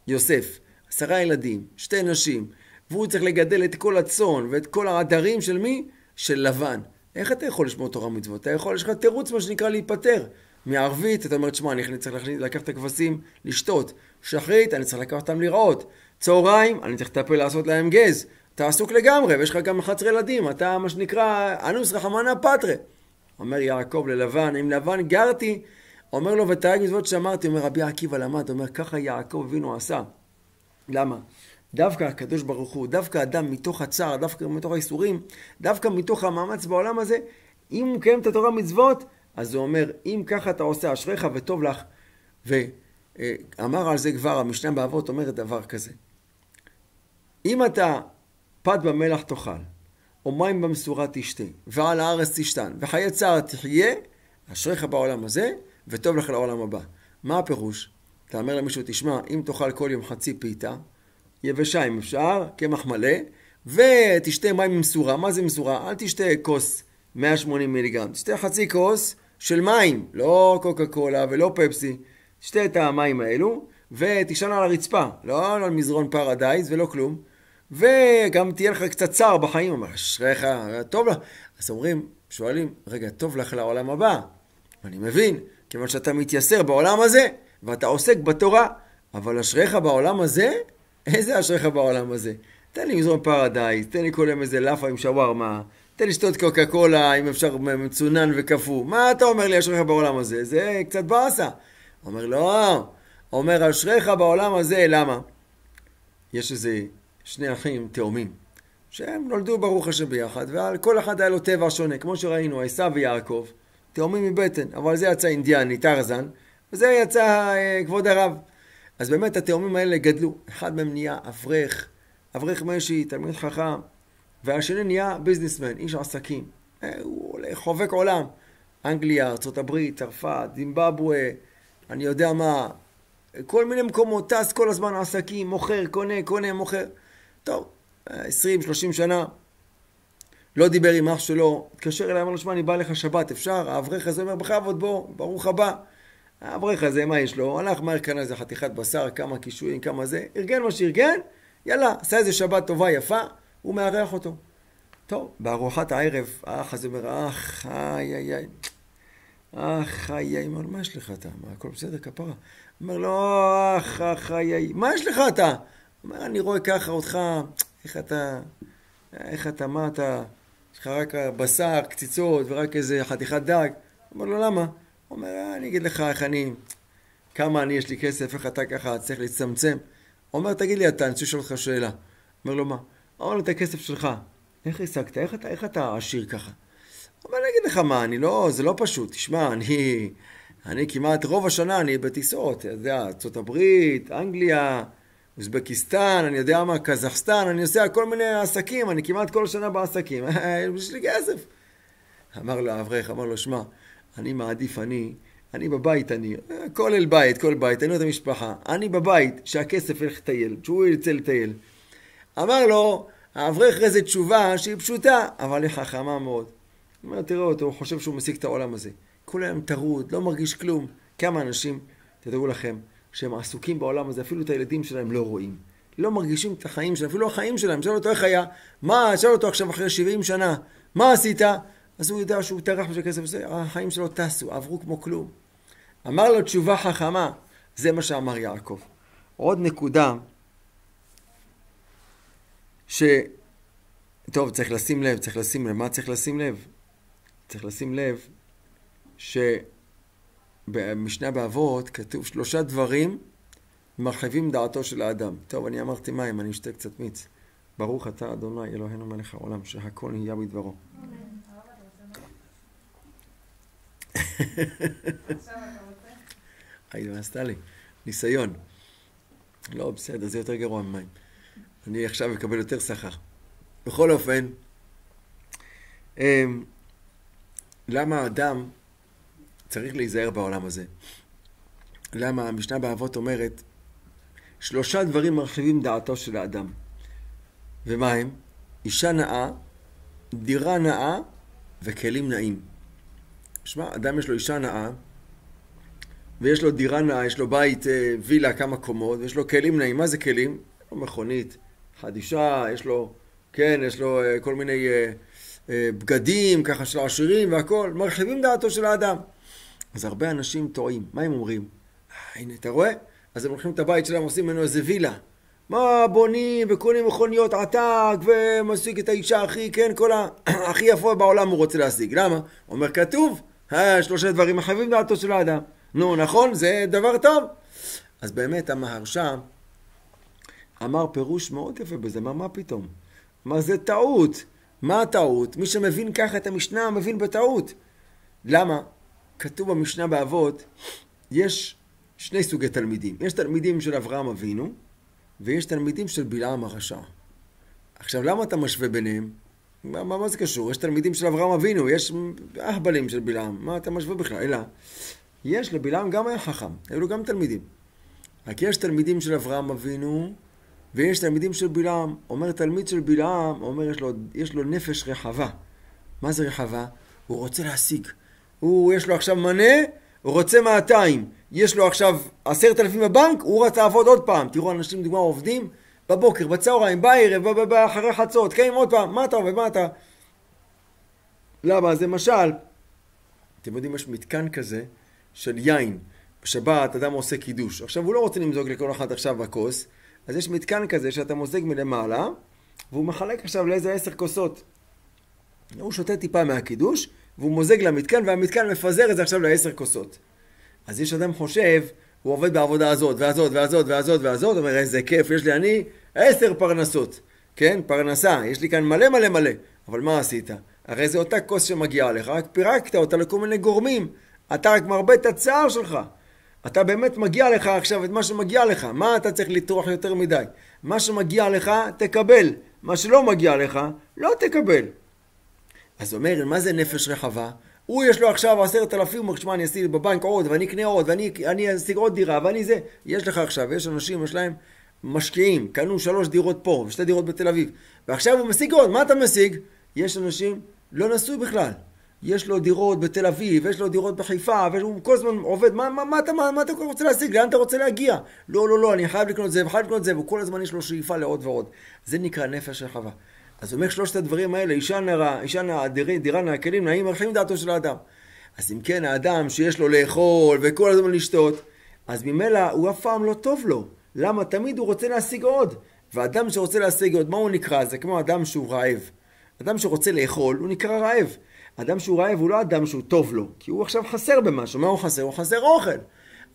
יוסף. 10 ילדים, 2 נשים, והוא צריך לגדל את כל הצאן ואת כל העדרים של מי? של לבן. איך אתה יכול לשמור תורה ומצוות? אתה יכול, יש לך תירוץ מה שנקרא להיפטר. מערבית, אתה אומר, תשמע, אני צריך לקחת את הכבשים לשתות. שחרית, אני צריך לקחת אותם לראות. צהריים, אני צריך לטפל לעשות להם גז. אתה עסוק לגמרי, ויש לך גם 11 ילדים. אתה, מה שנקרא, אנוס רחמנא פטרי. אומר יעקב ללבן, עם לבן גרתי, אומר לו, ותרי"ג מצוות שמרתי. אומר רבי עקיבא למד, אומר, ככה יעקב אבינו עשה. למה? דווקא הקדוש ברוך הוא, דווקא אדם מתוך הצער, דווקא מתוך האיסורים, דווקא מתוך המאמץ בעולם הזה, אם הוא קיים את התורה מצוות, אז הוא אומר, אם ככה אתה עושה, אשריך וטוב לך. ואמר על זה כבר, המשנה באבות אומרת דבר כזה. אם אתה פת במלח תאכל, או מים במשורה תשתה, ועל הארץ תשתן, וחיי צער תחיה, אשריך בעולם הזה, וטוב לך לעולם הבא. מה הפירוש? אתה אומר למישהו, תשמע, אם תאכל כל יום חצי פיתה, יבשה אם אפשר, קמח מלא, ותשתה מים במשורה. מה זה משורה? אל תשתה כוס 180 מיליגרם, תשתה חצי כוס של מים, לא קוקה קולה ולא פפסי. תשתה את המים האלו, ותשען על הרצפה, לא על מזרון פרדייז ולא כלום. וגם תהיה לך קצת צער בחיים, אומר, אשריך, טוב לך. אז אומרים, שואלים, רגע, טוב לך לעולם הבא. אני מבין, כיוון שאתה מתייסר בעולם הזה, ואתה עוסק בתורה, אבל אשריך בעולם הזה? איזה אשריך בעולם הזה? תן לי מזרון פרדייז, תן לי כל יום איזה לאפה עם שווארמה, תן לי שתות קוקה קולה, אם אפשר מצונן וקפוא. מה אתה אומר לי אשריך בעולם הזה? זה קצת באסה. אומר, לא, אומר אשריך בעולם הזה, למה? יש איזה 2 אחים תאומים, שהם נולדו ברוך השם ביחד, וכל אחד היה לו טבע שונה, כמו שראינו, עשיו ויעקב, תאומים מבטן, אבל זה יצא אינדיאני, טרזן, וזה יצא כבוד הרב. אז באמת התאומים האלה גדלו. אחד מהם נהיה אברך משי, תלמיד חכם, והשני נהיה ביזנסמן, איש עסקים. הוא חובק עולם. אנגליה, ארצות הברית, צרפת, זימבבואה, אני יודע מה, כל מיני מקומות, טס כל הזמן עסקים, מוכר, קונה, מוכר. טוב, 20-30 שנה, לא דיבר עם אח שלו, התקשר אליי, אמר לו, שמע, אני בא לך שבת, אפשר? האברך הזה אומר, בכבוד בוא, ברוך הבא. האברך הזה, מה יש לו? הלך מהר כאן איזה חתיכת בשר, כמה קישואים, כמה זה, ארגן מה שארגן, יאללה, עשה איזה שבת טובה, יפה, הוא מארח אותו. טוב, בארוחת הערב, האח הזה אומר, איי, מה יש לך אתה? מה, הכל בסדר, כפרה? אומר לו, איי, מה יש לך אתה? אומר, אני רואה ככה אותך, איך אתה, מה אתה? יש לך רק בשר, קציצות ורק איזה חתיכת דג. אומר לו, למה? אומר, אני אגיד לך כמה יש לי כסף, איך אתה ככה צריך להצטמצם. אומר, תגיד לי אתה, אני רוצה לשאול אותך שאלה. אומר לו, מה? אומר לו, את הכסף שלך. איך השגת? איך אתה עשיר ככה? אומר, אני אגיד לך מה, זה לא פשוט. תשמע, אני כמעט רוב השנה אני בטיסות. אתה יודע, ארצות הברית, אנגליה, אוזבקיסטן, אני יודע מה, קזחסטן, אני עושה כל מיני עסקים, אני כמעט כל שנה בעסקים. יש לי כסף. אמר לו האברך, אמר לו, שמע, אני מעדיף, אני בבית, כל בית, אני את המשפחה. אני בבית, שהכסף ילך לטייל, שהוא ירצה לטייל. אמר לו, האברך איזו תשובה שהיא פשוטה, אבל היא חכמה מאוד. הוא אומר, תראו אותו, הוא חושב שהוא משיג את העולם הזה. כולם טרוד, לא מרגיש כלום. כמה אנשים, תדעו לכם, שהם עסוקים בעולם הזה, אפילו את הילדים שלהם לא רואים. לא מרגישים את החיים שלהם, אפילו החיים שלהם. שאל אותו איך היה, שאל אותו עכשיו אחרי 70 שנה, מה עשית? אז הוא יודע שהוא טרח בשביל הכסף הזה, החיים שלו טסו, עברו כמו כלום. אמר לו תשובה חכמה, זה מה שאמר יעקב. עוד נקודה, טוב, צריך לשים לב, מה צריך לשים לב? צריך לשים לב שבמשנה באבות כתוב 3 דברים מרחיבים דעתו של האדם. טוב, אני אמרתי מים, אני אשתה קצת מיץ. ברוך אתה אדוני אלוהינו מלך העולם, שהכל נהיה בדברו. מה עשתה לי? ניסיון. לא, בסדר, זה יותר גרוע ממים. אני עכשיו אקבל יותר שכר. בכל אופן, למה האדם צריך להיזהר בעולם הזה? למה המשנה באבות אומרת 3 דברים מרחיבים דעתו של האדם. ומה הם? אישה נאה, דירה נאה וכלים נאים. שמע, אדם יש לו אישה נאה, ויש לו דירה נאה, יש לו בית, וילה, כמה קומות, ויש לו כלים נאים. מה זה כלים? יש לו מכונית חדישה, יש לו כל מיני בגדים, ככה של העשירים והכל, מרחיבים דעתו של האדם. אז הרבה אנשים טועים. מה הם אומרים? הנה, אתה רואה? אז הם הולכים את הבית שלהם, עושים ממנו איזה וילה. מה בונים וקונים מכוניות עתק ומשיג את האישה הכי יפה בעולם הוא רוצה להשיג. למה? אומר כתוב, 3 דברים מחייבים דעתו של האדם. נו, נכון? זה דבר טוב. אז באמת המהרש"א אמר פירוש מאוד יפה בזה. מה פתאום? מה זה טעות? מה הטעות? מי שמבין ככה את המשנה מבין בטעות. למה? כתוב במשנה באבות, יש 2 סוגי תלמידים. יש תלמידים של אברהם אבינו, ויש תלמידים של בלעם הרשע. עכשיו, למה אתה משווה ביניהם? מה זה קשור? יש תלמידים של אברהם אבינו, יש אהבלים של בלעם. מה אתה משווה בכלל? אלא, יש לבלעם גם היה חכם, היו לו גם תלמידים. רק יש תלמידים של אברהם אבינו, ויש תלמידים של בלעם. אומר תלמיד של בלעם, אומר יש לו נפש רחבה. מה זה רחבה? הוא רוצה להשיג. יש לו עכשיו מנה, הוא רוצה 200. יש לו עכשיו 10,000 בבנק, הוא רצה לעבוד עוד פעם. תראו, אנשים דוגמה עובדים בבוקר, בצהריים, בערב, אחרי חצות, קיים עוד פעם. מה אתה עובד? מה אתה? למה? זה משל. אתם יודעים, יש מתקן כזה של יין. בשבת אדם עושה קידוש. עכשיו הוא לא רוצה למזוג לכל אחד עכשיו בכוס. אז יש מתקן כזה שאתה מוזג מלמעלה, והוא מחלק עכשיו לאיזה 10 כוסות. הוא שותה טיפה מהקידוש, והוא מוזג למתקן, והמתקן מפזר את זה עכשיו ל10 כוסות. אז יש אדם חושב, הוא עובד בעבודה הזאת, והזאת, אומר, איזה כיף, יש לי 10 פרנסות. כן, פרנסה, יש לי כאן מלא. אבל מה עשית? הרי זה אותה כוס שמגיעה לך, רק פירקת אותה לכל מיני גורמים. אתה רק מרבה את הצער שלך. אתה באמת מגיע לך עכשיו את מה שמגיע לך. מה אתה צריך לטרוח יותר מדי? מה שמגיע לך, תקבל. מה שלא מגיע לך, לא תקבל. אז אומר, מה זה נפש רחבה? הוא יש לו עכשיו 10,000, הוא אומר, אני אשיג בבנק עוד, ואני אקנה עוד, ואני אשיג עוד דירה, ואני זה. יש לך עכשיו, יש אנשים, יש להם משקיעים, קנו 3 דירות פה, ו2 דירות בתל אביב. ועכשיו הוא משיג עוד, מה אתה משיג? יש אנשים, לא נשוי בכלל. יש לו דירות בתל אביב, יש לו דירות בחיפה, והוא כל הזמן עובד, מה אתה רוצה להשיג? לאן אתה רוצה להגיע? לא, אני חייב לקנות זה, וחייב לקנות זה, וכל הזמן יש לו שאיפה לעוד ועוד. זה נקרא נפש רחבה. אז אומר 3 הדברים האלה, אישה נאה, דירה נאה, כלים נאים, מרחיבים דעתו של האדם. אז אם כן, האדם שיש לו לאכול וכל הזמן לשתות, אז ממילא הוא אף פעם לא טוב לו. למה? תמיד הוא רוצה להשיג עוד. ואדם שרוצה להשיג עוד, מה הוא נקרא? זה כמו אדם שהוא רעב. אדם שרוצה לאכול, הוא נקרא רעב. אדם שהוא רעב הוא לא אדם שהוא טוב לו, כי הוא עכשיו חסר במשהו. מה הוא חסר? הוא חסר אוכל.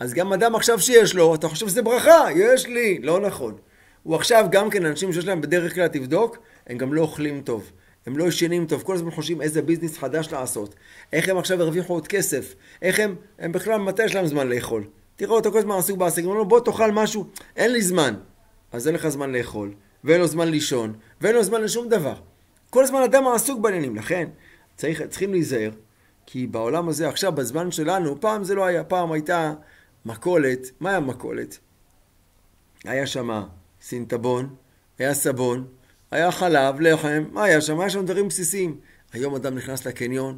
אז גם אדם עכשיו שיש לו, אתה חושב שזה ברכה, יש לי. לא נכון. הוא עכשיו גם כן, אנשים שיש להם בדרך כלל תבדוק, הם גם לא אוכלים טוב. הם לא ישנים טוב. כל הזמן חושבים איזה ביזנס חדש לעשות. איך הם עכשיו הרוויחו עוד כסף. איך הם בכלל, מתי יש להם זמן לאכול? תראו אותו כל הזמן עסוק בעסק. הוא אומר לו, בוא תאכל משהו. אין לי זמן. אז אין לך זמן לאכול. ואין לו זמן לישון. ואין לו זמן לשום דבר. כל הזמן אדם עסוק בעניינים. לכן, צריכים להיזהר. כי בעולם הזה, עכשיו, בזמן שלנו, פעם זה לא היה. פעם הייתה מכולת. מה היה מכולת? היה שם סינטבון, היה סבון, היה חלב, לחם, מה היה שם? היה שם דברים בסיסיים. היום אדם נכנס לקניון,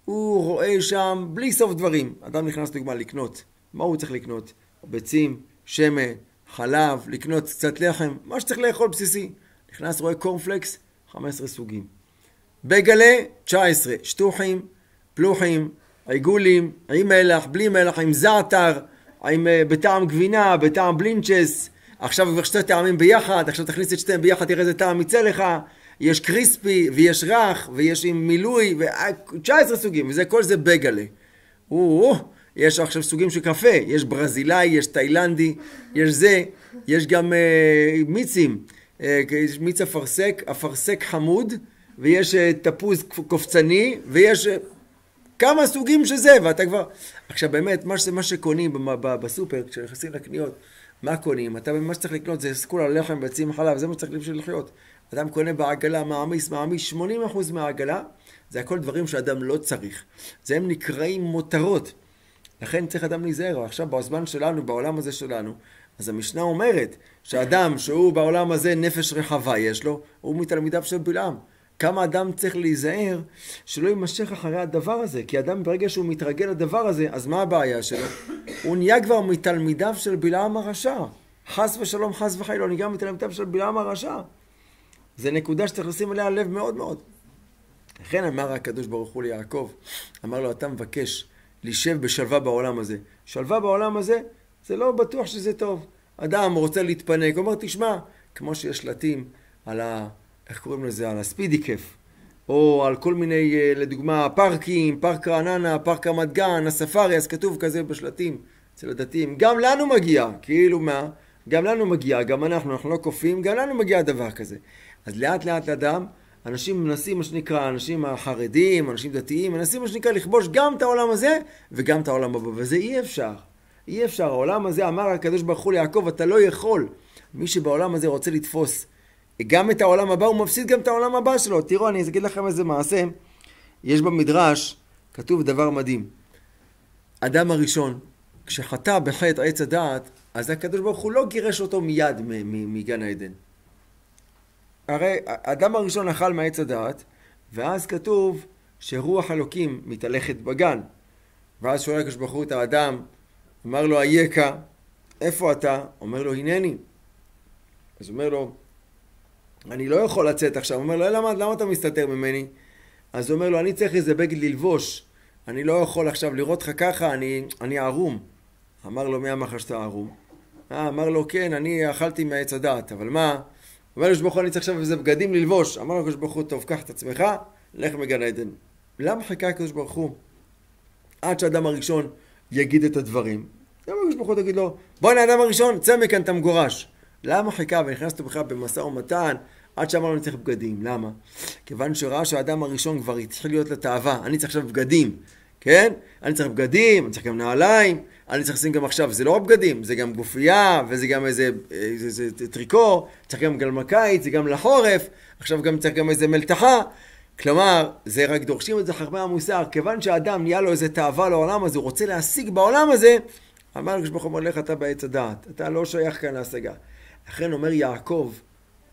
הוא רואה שם בלי סוף דברים. אדם נכנס דוגמה לקנות. מה הוא צריך לקנות? ביצים, שמן, חלב, לקנות קצת לחם, מה שצריך לאכול בסיסי. נכנס, רואה קורנפלקס, 15 סוגים. בגלה, 19, שטוחים, פלוחים, עיגולים, עם מלח, בלי מלח, עם זעתר, בטעם גבינה, בטעם בלינצ'ס. עכשיו כבר 2 טעמים ביחד, עכשיו תכניס את 2 ביחד, תראה איזה טעם יצא לך. יש קריספי, ויש רך, ויש עם מילוי, 19 סוגים, וזה כל זה בגלה. יש עכשיו סוגים של קפה, יש ברזילאי, יש תאילנדי, יש זה, יש גם מיצים, יש מיץ אפרסק חמוד, ויש תפוז קופצני, ויש כמה סוגים שזה, ואתה כבר... עכשיו באמת, מה שקונים בסופר, כשנכנסים לקניות, מה קונים? אתה מה שצריך לקנות זה כולה לחם, ביצים, חלב, זה מה שצריך בשביל לחיות. אדם קונה בעגלה, מעמיס, 80% מהעגלה, זה הכל דברים שאדם לא צריך. זה הם נקראים מותרות. לכן צריך אדם להיזהר. עכשיו בזמן שלנו, בעולם הזה שלנו, אז המשנה אומרת שאדם שהוא בעולם הזה נפש רחבה יש לו, הוא מתלמידיו של בלעם. כמה אדם צריך להיזהר שלא יימשך אחרי הדבר הזה, כי אדם ברגע שהוא מתרגל לדבר הזה, אז מה הבעיה שלו? הוא נהיה כבר מתלמידיו של בלעם הרשע. חס ושלום, חס וחלילה, הוא נהיה מתלמידיו של בלעם הרשע. זה נקודה שצריך לשים עליה לב מאוד מאוד. לכן אמר הקדוש ברוך הוא ליעקב, אמר לו, אתה מבקש להישב בשלווה בעולם הזה. שלווה בעולם הזה, זה לא בטוח שזה טוב. אדם רוצה להתפנק, הוא אומר, תשמע, כמו שיש שלטים על איך קוראים לזה? על הספידי כיף. או על כל מיני, לדוגמה, פארקים, פארק רעננה, פארק רמת גן, הספארי, אז כתוב כזה בשלטים אצל הדתיים. גם לנו מגיע, כאילו מה? גם לנו מגיע, גם אנחנו לא קופים, גם לנו מגיע דבר כזה. אז לאט לאט לאדם, אנשים מנסים, מה שנקרא, אנשים החרדים, אנשים דתיים, מנסים, מה שנקרא, לכבוש גם את העולם הזה וגם את העולם הבא. וזה אי אפשר. אי אפשר. העולם הזה, אמר הקדוש ברוך הוא ליעקב, אתה לא יכול. מי שבעולם הזה רוצה לתפוס גם את העולם הבא, הוא מפסיד גם את העולם הבא שלו. תראו, אני אגיד לכם איזה מעשה. יש במדרש, כתוב דבר מדהים. אדם הראשון, כשחטא בחטא עץ הדעת, אז הקדוש ברוך הוא לא גירש אותו מיד מגן העדן. הרי אדם הראשון אכל מעץ הדעת, ואז כתוב שרוח אלוקים מתהלכת בגן. ואז שואל הקדוש ברוך הוא את האדם, אמר לו, אייכה, איפה אתה? אומר לו, הנני. אז אומר לו, אני לא יכול לצאת עכשיו. אומר לו, למה אתה מסתתר ממני? אז הוא אומר לו, אני צריך איזה בגד ללבוש. אני לא יכול עכשיו לראות לך ככה, אני ערום. אמר לו, מי אמר לך שאתה ערום? אמר לו, כן, אני אכלתי מעץ הדעת, אבל מה? אומר לו, ברוך הוא, אני צריך עכשיו איזה בגדים ללבוש. אמר לו, הקדוש ברוך הוא, טוב, קח את עצמך, לך מגן עדן. למה חיכה הקדוש ברוך הוא? עד שהאדם הראשון יגיד את הדברים. למה הקדוש ברוך הוא תגיד לו, בוא הנה האדם הראשון, צא מכאן אתה מגורש. למה חיכה? ונכנסת בכלל במשא ומתן, עד שאמר לו, אני צריך בגדים. למה? כיוון שראה שהאדם הראשון כבר התחיל להיות לתאווה. אני צריך עכשיו בגדים, כן? אני צריך בגדים, אני צריך גם נעליים, אני צריך לשים גם עכשיו, זה לא רק בגדים, זה גם גופייה, וזה גם איזה טריקו, צריך גם לקיץ, זה גם לחורף, עכשיו גם צריך גם איזה מלתחה. כלומר, זה רק דורשים את זה חכמי המוסר, כיוון שהאדם נהיה לו איזה תאווה לעולם הזה, הוא רוצה להשיג בעולם הזה, אמר הקדוש ברוך הוא לך, אתה בעץ הדעת, אתה לא שייך כאן להשגה. לכן אומר יעקב,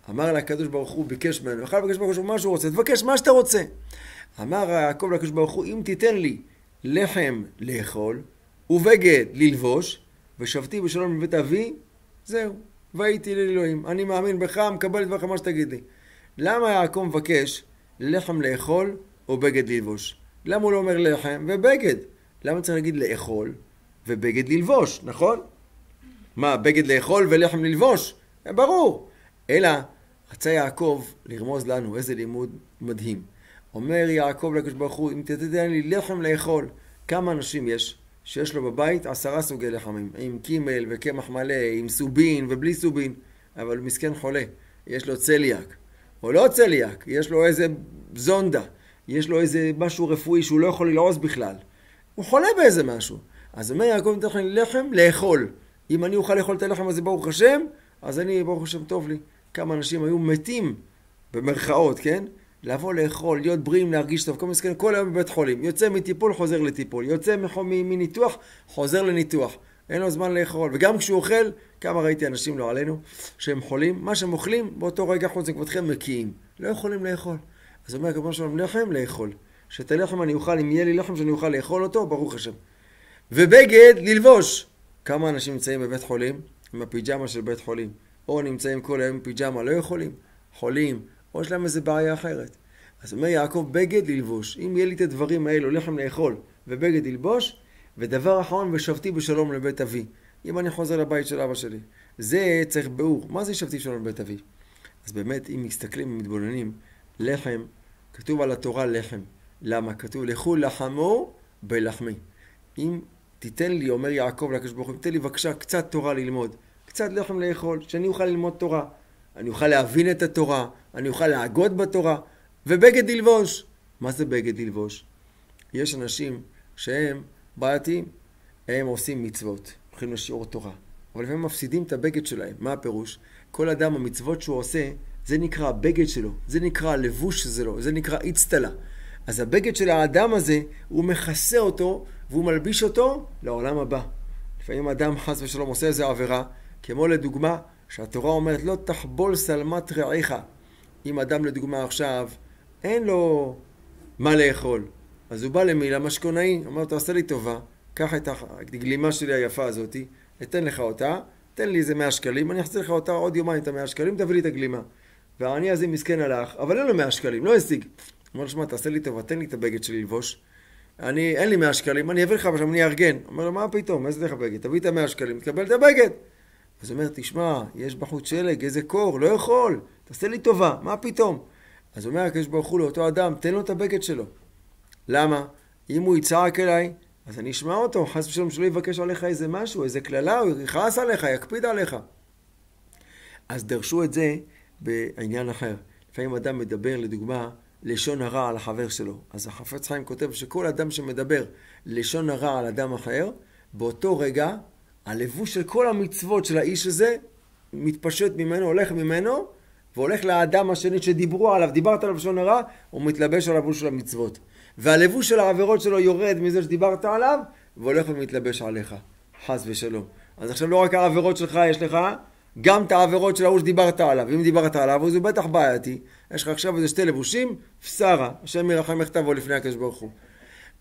אמר לקדוש ברוך הוא, ביקש ממנו, אחד בקש ברוך הוא מה שהוא רוצה, תבקש מה שאתה רוצה. אמר יעקב לקדוש ברוך הוא, אם תיתן לי לחם לאכול, ובגד ללבוש, ושבתי בשלום בבית אבי, זהו, והייתי לאלוהים. אני מאמין בך, מקבל דברך מה שתגיד לי. למה יעקב מבקש לחם לאכול או בגד ללבוש? למה הוא לא אומר לחם ובגד? למה צריך להגיד לאכול ובגד ללבוש, נכון? מה, בגד לאכול ולחם ללבוש? ברור. אלא, רצה יעקב לרמוז לנו איזה לימוד מדהים. אומר יעקב לקדוש ברוך הוא, אם תתן לי לחם לאכול, כמה אנשים יש שיש לו בבית 10 סוגי לחמים, עם קימל וקמח מלא, עם סובין ובלי סובין, אבל מסכן חולה, יש לו צליאק, או לא צליאק, יש לו איזה זונדה, יש לו איזה משהו רפואי שהוא לא יכול ללעוז בכלל, הוא חולה באיזה משהו. אז אומר יעקב, תתן לי לחם לאכול, אם אני אוכל לאכול את הלחם הזה ברוך השם, אז אני ברוך השם טוב לי. כמה אנשים היו מתים במרכאות, כן? לבוא לאכול, להיות בריאים, להרגיש טוב, כל מסכן, כל היום בבית חולים, יוצא מטיפול, חוזר לטיפול, יוצא מניתוח, חוזר לניתוח, אין לו זמן לאכול, וגם כשהוא אוכל, כמה ראיתי אנשים לא עלינו, שהם חולים, מה שהם אוכלים, באותו רגע חוץ זה כבודכם מקיים, לא יכולים לאכול. אז אומר כמובן שלום, לחם לאכול, שאת הלחם אני אוכל, אם יהיה לי לחם שאני אוכל לאכול אותו, ברוך השם. ובגד ללבוש, כמה אנשים נמצאים בבית חולים, עם הפיג'מה של בית חולים, או נמצאים כל היום עם פיג'מה, לא יכולים, חולים, או יש להם איזה בעיה אחרת. אז אומר יעקב, בגד ללבוש. אם יהיה לי את הדברים האלו, לחם לאכול ובגד ללבוש, ודבר אחרון, ושבתי בשלום לבית אבי. אם אני חוזר לבית של אבא שלי. זה צריך באור. מה זה שבתי בשלום לבית אבי? אז באמת, אם מסתכלים ומתבוננים, לחם, כתוב על התורה לחם. למה? כתוב, לכו לחמו בלחמי. אם תיתן לי, אומר יעקב לקדוש ברוך הוא, תיתן לי בבקשה קצת תורה ללמוד. קצת לחם לאכול, שאני אוכל ללמוד תורה. אני אוכל להבין את התורה, אני אוכל להגות בתורה, ובגד ללבוש. מה זה בגד ללבוש? יש אנשים שהם בעייתיים, הם עושים מצוות, הולכים לשיעור תורה, אבל לפעמים מפסידים את הבגד שלהם. מה הפירוש? כל אדם המצוות שהוא עושה, זה נקרא הבגד שלו, זה נקרא הלבוש שלו, זה נקרא אצטלה. אז הבגד של האדם הזה, הוא מכסה אותו, והוא מלביש אותו לעולם הבא. לפעמים אדם חס ושלום עושה איזו עבירה, כמו לדוגמה, שהתורה אומרת, לא תחבול שלמת רעיך. אם אדם לדוגמה עכשיו, אין לו מה לאכול, אז הוא בא למשכונאי, אומר, תעשה לי טובה, קח את הגלימה שלי היפה הזאת, אתן לך אותה, תן לי איזה 100 שקלים, אני אחזיר לך אותה עוד יומיים את 100 שקלים, תביא לי את הגלימה. והעני הזה מסכן הלך, אבל אין לו 100 שקלים, לא השיג. אומר, שמע, תעשה לי טובה, תן לי את הבגד שלי ללבוש. אין לי 100 שקלים, אני אביא לך, אבל אני אארגן. אומר לו, מה פתאום, איזה לך בגד? תביא את 100 שקלים, תקבל את הבגד. אז הוא אומר, תשמע, יש בחוץ שלג, איזה קור, לא יכול, תעשה לי טובה, מה פתאום? אז הוא אומר, הקדוש ברוך הוא לאותו אדם, תן לו את הבגד שלו. למה? אם הוא יצעק אליי, אז אני אשמע אותו, חס ושלום שלא יבקש עליך איזה משהו, איזה כללה, הוא יכעס עליך, יקפיד עליך. אז דרשו את זה בעניין אחר. לפעמים אדם מדבר, לדוגמה, לשון הרע על החבר שלו. אז החפץ חיים כותב שכל אדם שמדבר לשון הרע על אדם אחר, באותו רגע, הלבוש של כל המצוות של האיש הזה מתפשט ממנו, הולך ממנו, והולך לאדם השני שדיברו עליו, דיברת עליו לשון הרע, הוא מתלבש על הלבוש של המצוות. והלבוש של העבירות שלו יורד מזה שדיברת עליו, והולך ומתלבש עליך. חס ושלום. אז עכשיו לא רק העבירות שלך יש לך, גם את העבירות של ההוא שדיברת עליו. אם דיברת עליו, אז הוא בטח בעייתי. יש לך עכשיו איזה 2 לבושים, פסרה, השם ירחם מכתבו לפני הקדוש ברוך הוא.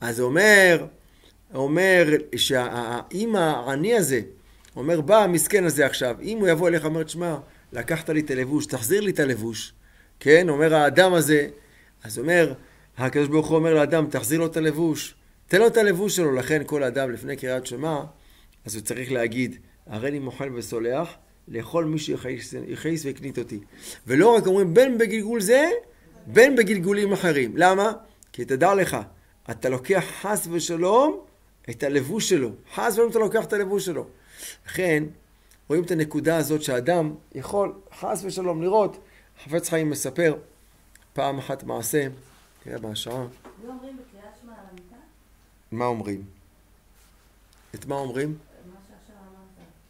אז אומר שאם העני הזה, אומר, בא המסכן הזה עכשיו, אם הוא יבוא אליך, אומר, תשמע, לקחת לי את הלבוש, תחזיר לי את הלבוש, כן? אומר האדם הזה, אז אומר, הקדוש ברוך הוא אומר לאדם, תחזיר לו את הלבוש, תן לו את הלבוש שלו. לכן כל אדם לפני קריאת שמע, אז הוא צריך להגיד, הריני מוחל וסולח, לכל מי שיחייס ויקנית אותי. ולא רק אומרים, בין בגלגול זה, בין בגלגולים אחרים. למה? כי תדע לך, אתה לוקח חס ושלום את הלבוש שלו. חס ושלום אתה לוקח את הלבוש שלו. לכן, רואים את הנקודה הזאת שהאדם יכול חס ושלום לראות. חפץ חיים מספר פעם אחת מעשה, תראה בהשעה. לא אומרים בקריאת שמע על המיטה? מה אומרים? את מה אומרים?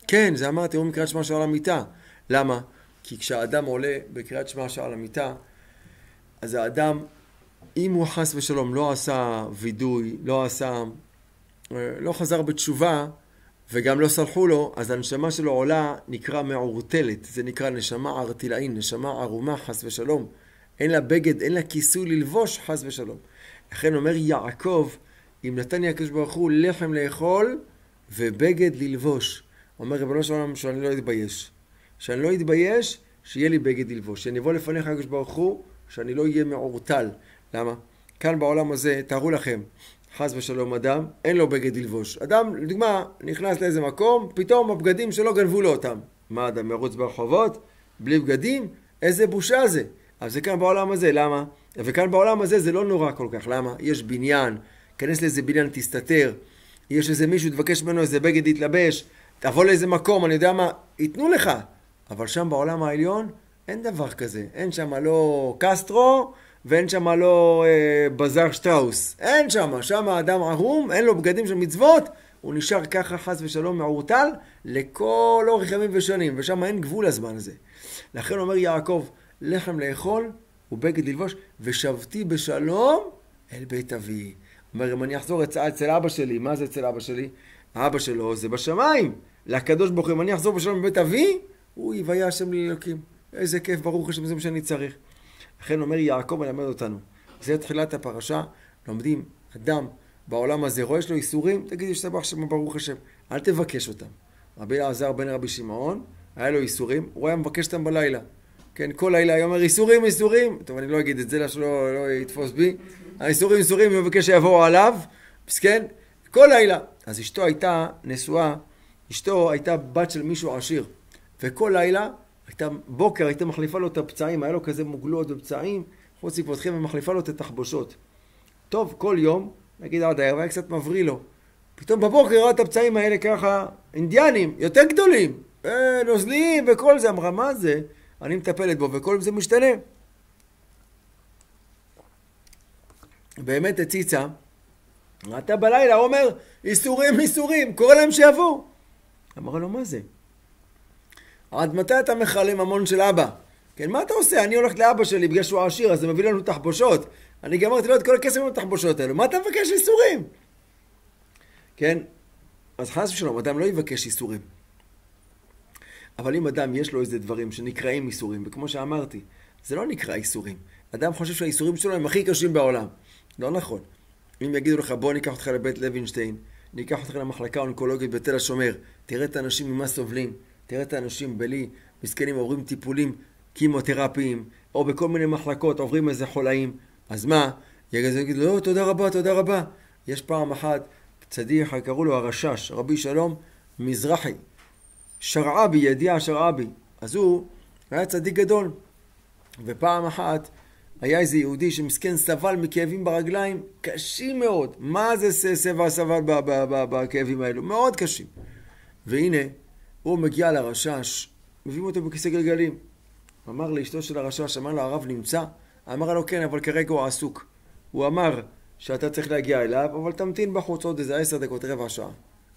כן, זה אמרתי, אומרים קריאת שמע שער למיטה. למה? כי כשהאדם עולה בקריאת שמע שער למיטה, אז האדם, אם הוא חס ושלום לא עשה וידוי, לא חזר בתשובה, וגם לא סלחו לו, אז הנשמה שלו עולה נקרא מעורטלת. זה נקרא נשמה ערטילאין, נשמה ערומה חס ושלום. אין לה בגד, אין לה כיסוי ללבוש חס ושלום. לכן אומר יעקב, אם נתן לי הקדוש ברוך הוא לחם לאכול ובגד ללבוש. אומר ריבונו של עולם שאני לא אתבייש. שאני לא אתבייש, שיהיה לי בגד ללבוש. שאני אבוא לפניך הקדוש ברוך הוא, שאני לא אהיה מעורטל. למה? כאן בעולם הזה, תארו לכם, חס ושלום אדם, אין לו בגד ללבוש. אדם, לדוגמה, נכנס לאיזה מקום, פתאום הבגדים שלו גנבו לו אותם. מה, אדם מרוץ ברחובות? בלי בגדים? איזה בושה זה. אבל זה כאן בעולם הזה, למה? וכאן בעולם הזה זה לא נורא כל כך, למה? יש בניין, כנס לאיזה בניין, תסתתר, יש איזה מישהו, תבקש ממנו איזה בגד להתלבש, תבוא לאיזה מקום, אני יודע מה, ייתנו לך. אבל שם בעולם העליון, אין דבר כזה. אין שם לא קסטרו, ואין שם לא בזאר שטראוס. אין שם, שם האדם ערום, אין לו בגדים של מצוות, הוא נשאר ככה חס ושלום מעורטל לכל אורך ימים ושנים, ושם אין גבול הזמן הזה. לכן אומר יעקב, לחם לאכול ובגד ללבוש, ושבתי בשלום אל בית אבי. אומר, אם אני אחזור אצל אבא שלי, מה זה אצל אבא שלי? האבא שלו זה בשמיים. לקדוש ברוך הוא, אם אני אחזור בשלום בבית אבי, הוא יביה השם לאלוקים. איזה כיף, ברוך השם, זה מה שאני צריך. לכן אומר יעקב מלמד אותנו. זה תחילת הפרשה, לומדים, אדם בעולם הזה רואה יש לו איסורים, תגיד ישתבח שמו ברוך השם, אל תבקש אותם. רבי אלעזר בן רבי שמעון, היה לו איסורים, הוא היה מבקש אותם בלילה. כן, כל לילה היה אומר איסורים, איסורים. טוב, אני לא אגיד את זה, שלא יתפוס בי. האיסורים, איסורים, הוא מבקש שיבואו עליו, כן, כל לילה. אז אשתו הייתה נשואה, אשתו הייתה בת של מישהו עשיר, וכל לילה, בוקר הייתה מחליפה לו את הפצעים, היה לו כזה מוגלות ופצעים, חוץ פותחים ומחליפה לו את התחבושות. טוב, כל יום, נגיד עד הערב, היה קצת מבריא לו. פתאום בבוקר ראה את הפצעים האלה ככה, אינדיאנים, יותר גדולים, נוזליים וכל זה, אמרה, מה זה? אני מטפלת בו, וכל זה משתנה. באמת הציצה, ראתה בלילה, הוא אומר, איסורים, איסורים, קורא להם שיבואו. אמרה לו, מה זה? עד מתי אתה מחלם המון של אבא? כן, מה אתה עושה? אני הולכת לאבא שלי בגלל שהוא עשיר, אז זה מביא לנו תחבושות. אני גמרתי לו את כל הכסף עם התחבושות האלו. מה אתה מבקש איסורים? כן, אז חס ושלום, אדם לא יבקש איסורים. אבל אם אדם יש לו איזה דברים שנקראים איסורים, וכמו שאמרתי, זה לא נקרא איסורים. אדם חושב שהאיסורים שלו הם הכי קשים בעולם. לא נכון. אם יגידו לך, בוא ניקח אותך לבית לוינשטיין, ניקח אותך למחלקה האונקולוגית בתל השומר, תראה את האנשים ממה סובלים, תראה את האנשים בלי, מסכנים עוברים טיפולים קימותרפיים, או בכל מיני מחלקות עוברים איזה חולאים. אז מה? יגיד לו, לא, תודה רבה, תודה רבה. יש פעם אחת, צדיק, קראו לו הרשש, רבי שלום מזרחי, שרעבי, ידיע שרעבי. אז הוא היה צדיק גדול. ופעם אחת היה איזה יהודי שמסכן סבל מכאבים ברגליים, קשים מאוד. מה זה סבל בכאבים האלו? מאוד קשים. והנה, הוא מגיע לרשש, מביאים אותו בכיסא גלגלים. אמר לאשתו של הרשש, אמר לה, הרב נמצא? אמר לו, כן, אבל כרגע הוא עסוק. הוא אמר שאתה צריך להגיע אליו, אבל תמתין בחוץ עוד איזה 10 דקות, רבע שעה.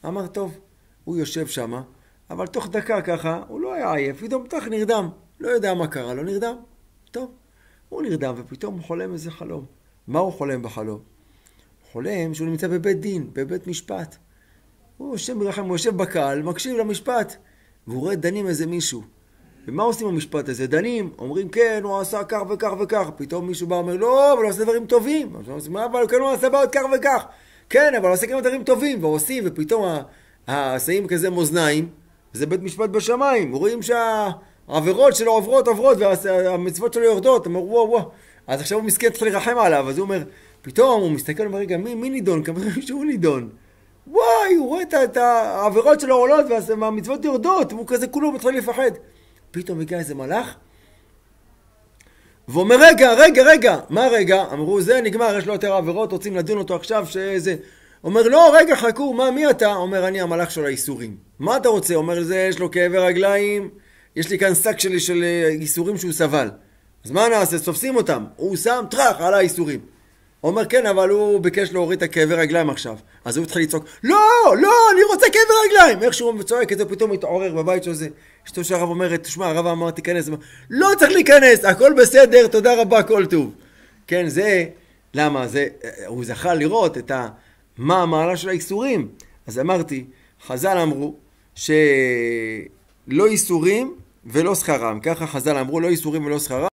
אמר, טוב, הוא יושב שמה, אבל תוך דקה ככה, הוא לא היה עייף, פתאום תוך נרדם. לא יודע מה קרה, לא נרדם. טוב, הוא נרדם ופתאום הוא חולם איזה חלום. מה הוא חולם בחלום? הוא חולם שהוא נמצא בבית דין, בבית משפט. הוא יושב בקהל, מקשיב למשפט, והוא רואה דנים איזה מישהו. ומה עושים במשפט הזה? דנים, אומרים כן, הוא עשה כך וכך וכך. פתאום מישהו בא ואומר, לא, אבל הוא עושה דברים טובים. אבל כן, הוא עשה בעוד כך וכך. כן, אבל הוא עושה כמה דברים טובים, ועושים, ופתאום העשים כזה מאזניים, וזה בית משפט בשמיים. רואים שהעבירות שלו עוברות, והמצוות שלו יורדות. אומר, וואו. אז עכשיו הוא מסכן, צריך לרחם עליו. אז הוא אומר, פתאום הוא מסתכל ואומר, רגע, מי נידון? כמה שהוא נידון? וואי, הוא רואה את העבירות שלו עולות, והמצוות יורדות, והוא כזה כולו מתחיל לפחד. פתאום הגיע איזה מלאך, ואומר, רגע, מה רגע? אמרו, זה נגמר, יש לו יותר עבירות, רוצים לדון אותו עכשיו, שזה... אומר, לא, רגע, חכו, מי אתה? אומר, אני המלאך של האיסורים. מה אתה רוצה? אומר, זה, יש לו כאבי רגליים, יש לי כאן שק שלי של איסורים שהוא סבל. אז מה נעשה? סופסים אותם. הוא שם טרח על האיסורים. אומר כן, אבל הוא ביקש להוריד את כאבי רגליים עכשיו. אז הוא התחיל לצעוק, לא, לא, אני רוצה כאבי רגליים. איך שהוא צועק את זה, פתאום מתעורר בבית של זה. אשתו של הרב אומרת, תשמע, הרב אמר תיכנס. לא צריך להיכנס, הכל בסדר, תודה רבה, כל טוב. כן, זה, למה? זה, הוא זכה לראות את מה המעלה של האיסורים. אז אמרתי, חז"ל אמרו שלא איסורים ולא שכרם. ככה חז"ל אמרו, לא איסורים ולא שכרם.